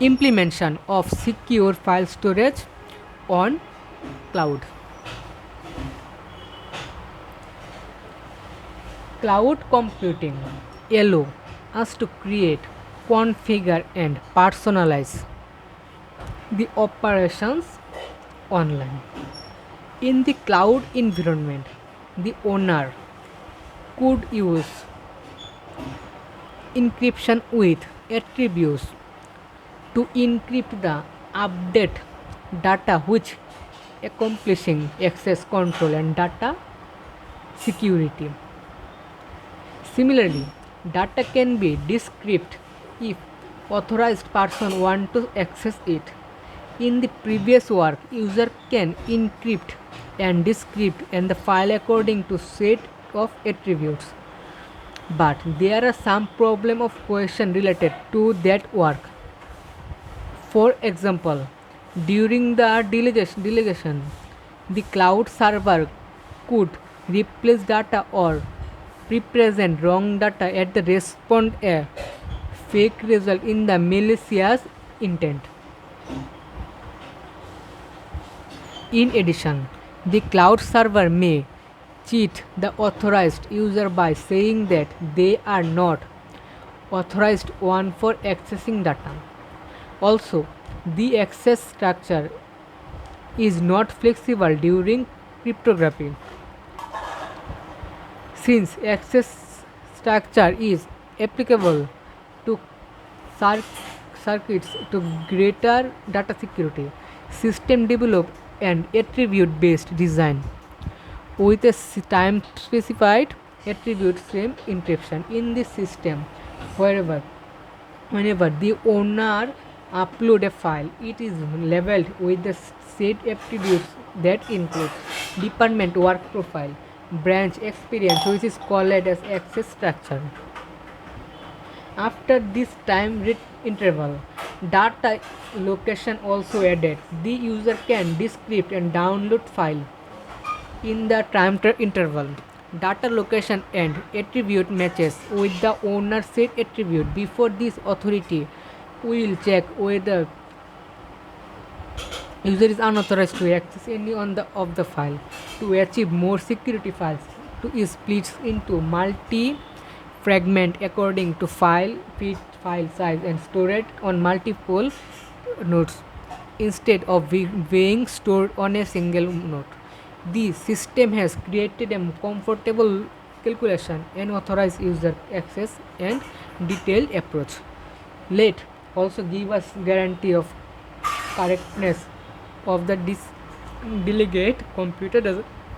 Implementation of secure file storage on cloud. Cloud computing allows us to create, configure, and personalize the operations online. In the cloud environment, the owner could use encryption with attributes to encrypt the update data, which accomplishing access control and data security. Similarly, data can be decrypted if authorized person want to access it. In the previous work, user can encrypt and decrypt and the file according to set of attributes. But there are some problem of question related to that work. For example, during the delegation, the cloud server could replace data or represent wrong data at the respond a fake result in the malicious intent. In addition, the cloud server may cheat the authorized user by saying that they are not authorized one for accessing data. Also, the access structure is not flexible during cryptography. Since access structure is applicable to circuits to greater data security, system develop an attribute based design with a time specified attribute same encryption in this system. Wherever Whenever the owner upload a file, it is labeled with the set attributes that include department work profile, branch experience, which is called as access structure. After this interval, data location also added. The user can decrypt and download file in the time interval. Data location and attribute matches with the owner set attribute. Before this, authority will check whether user is unauthorized to access any of the file. To achieve more security, files to is split into multi fragment according to file fit, file size, and stored on multiple nodes instead of being stored on a single node. The system has created a comfortable calculation and authorized user access and detailed approach. Let also give us guarantee of correctness of the delegate computer